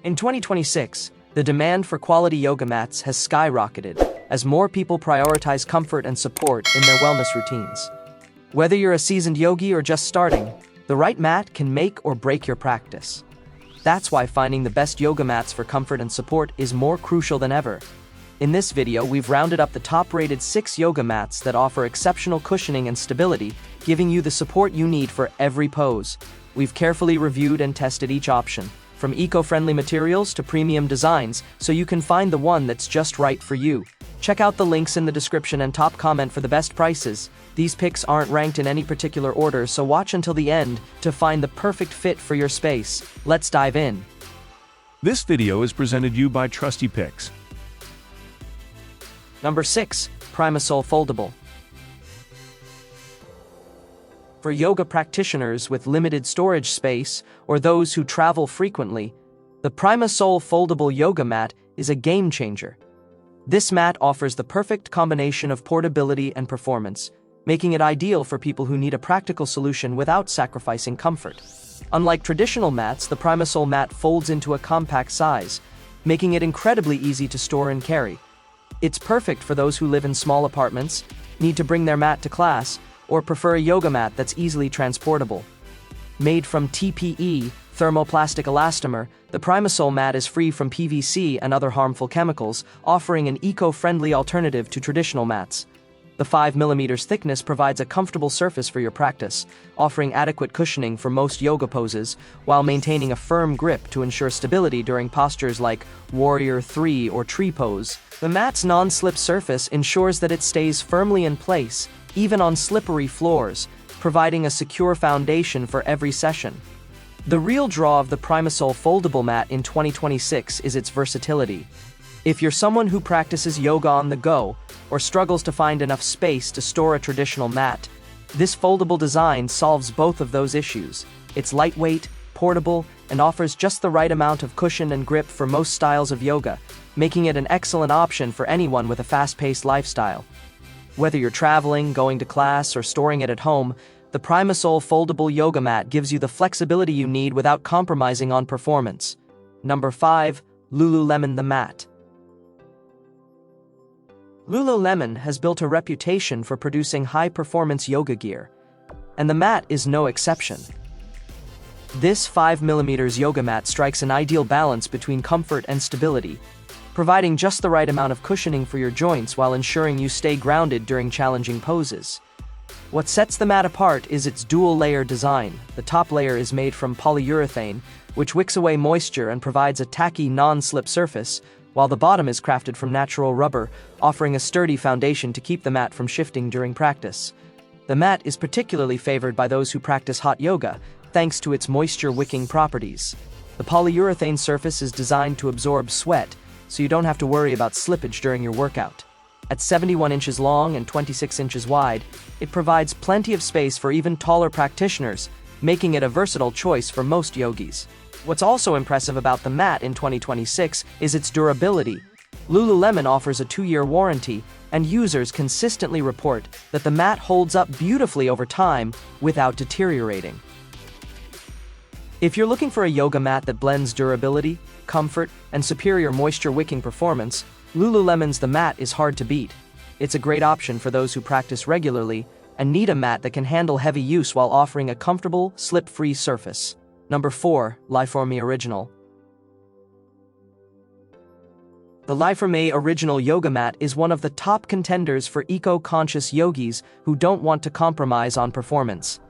In 2026, the demand for quality yoga mats has skyrocketed as more people prioritize comfort and support in their wellness routines. Whether you're a seasoned yogi or just starting, the right mat can make or break your practice. That's why finding the best yoga mats for comfort and support is more crucial than ever. In this video, we've rounded up the top-rated 6 yoga mats that offer exceptional cushioning and stability, giving you the support you need for every pose. We've carefully reviewed and tested each option, from eco-friendly materials to premium designs, so you can find the one that's just right for you. Check out the links in the description and top comment for the best prices. These picks aren't ranked in any particular order, so watch until the end to find the perfect fit for your space. Let's dive in. This video is presented you by Trusty Picks. Number 6. Primasole Foldable. For yoga practitioners with limited storage space or those who travel frequently, the Primasole Foldable Yoga Mat is a game changer. This mat offers the perfect combination of portability and performance, making it ideal for people who need a practical solution without sacrificing comfort. Unlike traditional mats, the Primasole mat folds into a compact size, making it incredibly easy to store and carry. It's perfect for those who live in small apartments, need to bring their mat to class, or prefer a yoga mat that's easily transportable. Made from TPE, thermoplastic elastomer, the Primasole mat is free from PVC and other harmful chemicals, offering an eco-friendly alternative to traditional mats. The 5 mm thickness provides a comfortable surface for your practice, offering adequate cushioning for most yoga poses, while maintaining a firm grip to ensure stability during postures like Warrior 3 or Tree pose. The mat's non-slip surface ensures that it stays firmly in place, even on slippery floors, providing a secure foundation for every session. The real draw of the Primasole foldable mat in 2026 is its versatility. If you're someone who practices yoga on the go, or struggles to find enough space to store a traditional mat, this foldable design solves both of those issues. It's lightweight, portable, and offers just the right amount of cushion and grip for most styles of yoga, making it an excellent option for anyone with a fast-paced lifestyle. Whether you're traveling, going to class, or storing it at home, the Primasole foldable yoga mat gives you the flexibility you need without compromising on performance. Number 5. Lululemon the Mat. Lululemon has built a reputation for producing high-performance yoga gear, and the mat is no exception. This 5 mm yoga mat strikes an ideal balance between comfort and stability, providing just the right amount of cushioning for your joints while ensuring you stay grounded during challenging poses. What sets the mat apart is its dual-layer design. The top layer is made from polyurethane, which wicks away moisture and provides a tacky, non-slip surface, while the bottom is crafted from natural rubber, offering a sturdy foundation to keep the mat from shifting during practice. The mat is particularly favored by those who practice hot yoga, thanks to its moisture-wicking properties. The polyurethane surface is designed to absorb sweat, so you don't have to worry about slippage during your workout. At 71 inches long and 26 inches wide, it provides plenty of space for even taller practitioners, making it a versatile choice for most yogis. What's also impressive about the mat in 2026 is its durability. Lululemon offers a 2-year warranty, and users consistently report that the mat holds up beautifully over time without deteriorating. If you're looking for a yoga mat that blends durability, comfort, and superior moisture-wicking performance, Lululemon's The Mat is hard to beat. It's a great option for those who practice regularly and need a mat that can handle heavy use while offering a comfortable, slip-free surface. Number 4. Liforme Original. The Liforme Original Yoga Mat is one of the top contenders for eco-conscious yogis who don't want to compromise on performance.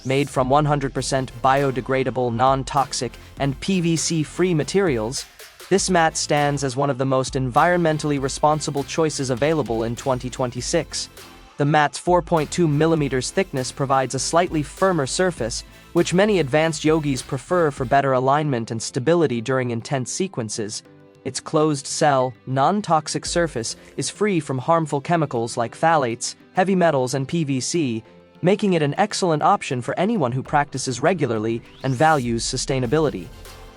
Made from 100% biodegradable, non-toxic, and PVC-free materials, this mat stands as one of the most environmentally responsible choices available in 2026. The mat's 4.2 mm thickness provides a slightly firmer surface, which many advanced yogis prefer for better alignment and stability during intense sequences. Its closed-cell, non-toxic surface is free from harmful chemicals like phthalates, heavy metals, and PVC, making it an excellent option for anyone who practices regularly and values sustainability.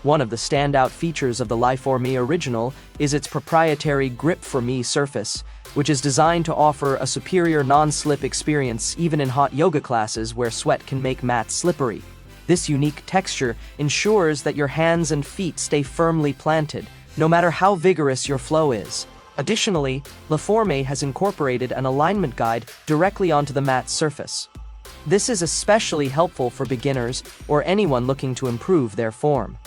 One of the standout features of the Liforme Original is its proprietary Grip for Me surface, which is designed to offer a superior non-slip experience even in hot yoga classes where sweat can make mats slippery. This unique texture ensures that your hands and feet stay firmly planted, no matter how vigorous your flow is. Additionally, Laforme has incorporated an alignment guide directly onto the mat's surface. This is especially helpful for beginners or anyone looking to improve their form.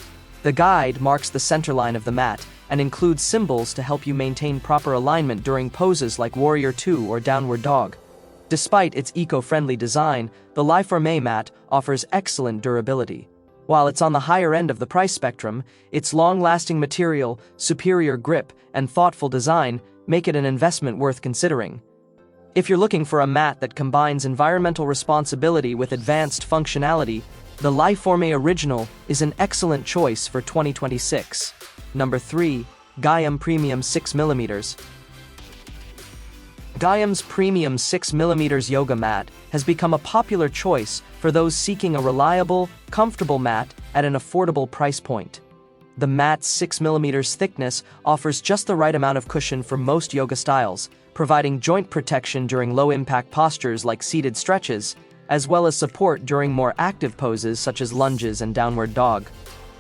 The guide marks the centerline of the mat and includes symbols to help you maintain proper alignment during poses like Warrior 2 or Downward Dog. Despite its eco-friendly design, the Laforme mat offers excellent durability. While it's on the higher end of the price spectrum, its long-lasting material, superior grip, and thoughtful design make it an investment worth considering. If you're looking for a mat that combines environmental responsibility with advanced functionality, the Laforme Original is an excellent choice for 2026. Number 3. Gaiam Premium 6mm. Gaiam's Premium 6mm yoga mat has become a popular choice for those seeking a reliable, comfortable mat at an affordable price point. The mat's 6mm thickness offers just the right amount of cushion for most yoga styles, providing joint protection during low-impact postures like seated stretches, as well as support during more active poses such as lunges and downward dog.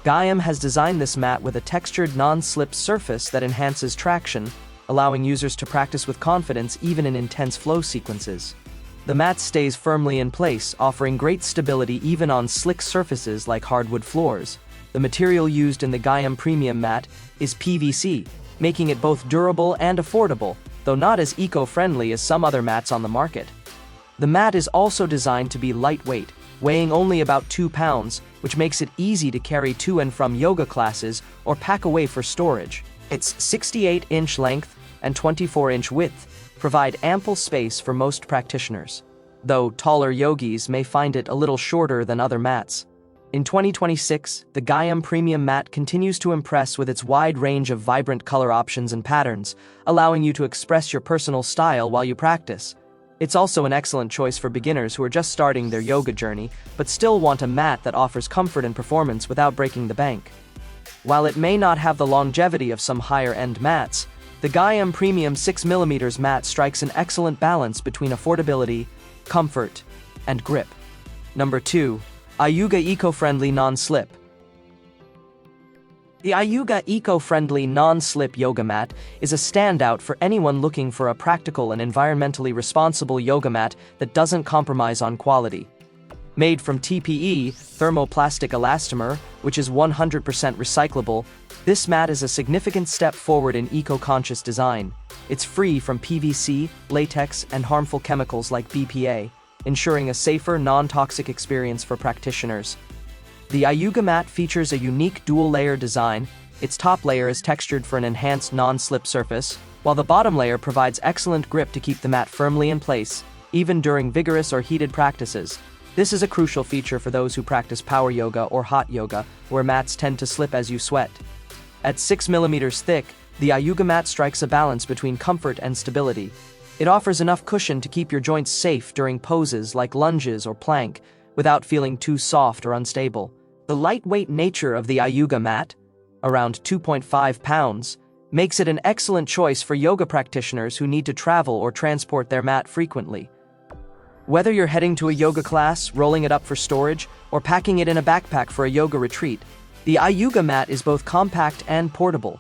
Gaiam has designed this mat with a textured non-slip surface that enhances traction, allowing users to practice with confidence even in intense flow sequences. The mat stays firmly in place, offering great stability even on slick surfaces like hardwood floors. The material used in the Gaiam Premium mat is PVC, making it both durable and affordable, though not as eco-friendly as some other mats on the market. The mat is also designed to be lightweight, weighing only about 2 pounds, which makes it easy to carry to and from yoga classes or pack away for storage. Its 68-inch length and 24-inch width provide ample space for most practitioners, though taller yogis may find it a little shorter than other mats. In 2026, the Gaiam Premium mat continues to impress with its wide range of vibrant color options and patterns, allowing you to express your personal style while you practice. It's also an excellent choice for beginners who are just starting their yoga journey, but still want a mat that offers comfort and performance without breaking the bank. While it may not have the longevity of some higher-end mats, the Gaiam Premium 6mm mat strikes an excellent balance between affordability, comfort, and grip. Number 2. Ayuga Eco-Friendly Non-Slip. The Ayuga Eco-Friendly Non-Slip Yoga Mat is a standout for anyone looking for a practical and environmentally responsible yoga mat that doesn't compromise on quality. Made from TPE, thermoplastic elastomer, which is 100% recyclable, this mat is a significant step forward in eco-conscious design. It's free from PVC, latex, and harmful chemicals like BPA, ensuring a safer, non-toxic experience for practitioners. The Ayuga mat features a unique dual-layer design. Its top layer is textured for an enhanced non-slip surface, while the bottom layer provides excellent grip to keep the mat firmly in place, even during vigorous or heated practices. This is a crucial feature for those who practice power yoga or hot yoga, where mats tend to slip as you sweat. At 6mm thick, the Ayuga mat strikes a balance between comfort and stability. It offers enough cushion to keep your joints safe during poses like lunges or plank, without feeling too soft or unstable. The lightweight nature of the Ayuga mat, around 2.5 pounds, makes it an excellent choice for yoga practitioners who need to travel or transport their mat frequently. Whether you're heading to a yoga class, rolling it up for storage, or packing it in a backpack for a yoga retreat, the Ayuga mat is both compact and portable.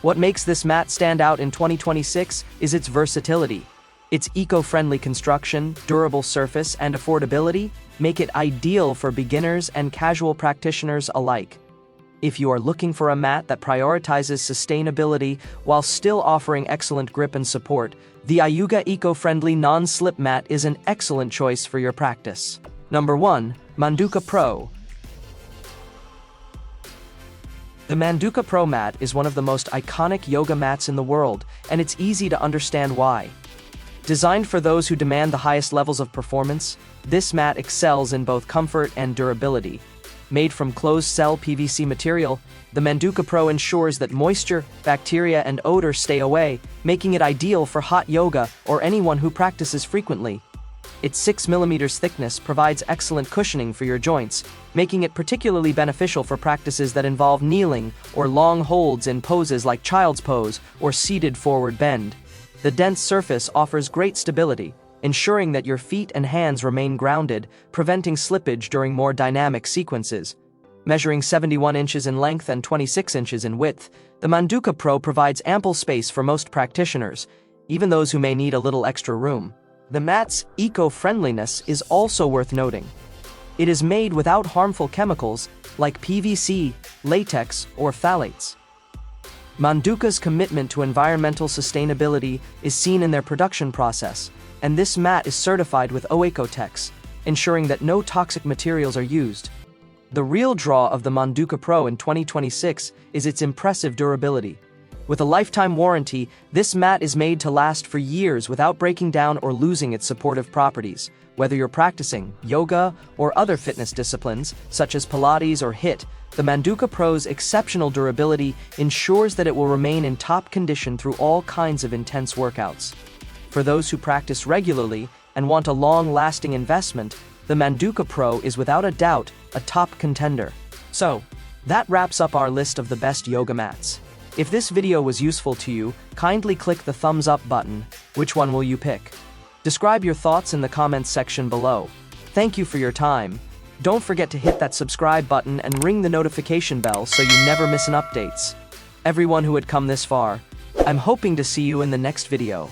What makes this mat stand out in 2026 is its versatility. Its eco-friendly construction, durable surface, and affordability make it ideal for beginners and casual practitioners alike. If you are looking for a mat that prioritizes sustainability while still offering excellent grip and support, the Ayuga Eco-Friendly Non-Slip Mat is an excellent choice for your practice. Number 1. Manduka Pro. The Manduka Pro mat is one of the most iconic yoga mats in the world, and it's easy to understand why. Designed for those who demand the highest levels of performance, this mat excels in both comfort and durability. Made from closed-cell PVC material, the Manduka Pro ensures that moisture, bacteria, and odor stay away, making it ideal for hot yoga or anyone who practices frequently. Its 6mm thickness provides excellent cushioning for your joints, making it particularly beneficial for practices that involve kneeling or long holds in poses like child's pose or seated forward bend. The dense surface offers great stability, ensuring that your feet and hands remain grounded, preventing slippage during more dynamic sequences. Measuring 71 inches in length and 26 inches in width, the Manduka Pro provides ample space for most practitioners, even those who may need a little extra room. The mat's eco-friendliness is also worth noting. It is made without harmful chemicals like PVC, latex, or phthalates. Manduka's commitment to environmental sustainability is seen in their production process, and this mat is certified with Oecotex, ensuring that no toxic materials are used. The real draw of the Manduka Pro in 2026 is its impressive durability. With a lifetime warranty, this mat is made to last for years without breaking down or losing its supportive properties. Whether you're practicing yoga or other fitness disciplines, such as Pilates or HIIT, the Manduka Pro's exceptional durability ensures that it will remain in top condition through all kinds of intense workouts. For those who practice regularly and want a long-lasting investment, the Manduka Pro is without a doubt a top contender. So, that wraps up our list of the best yoga mats. If this video was useful to you, kindly click the thumbs up button. Which one will you pick? Describe your thoughts in the comments section below. Thank you for your time. Don't forget to hit that subscribe button and ring the notification bell so you never miss an updates. Everyone who had come this far, I'm hoping to see you in the next video.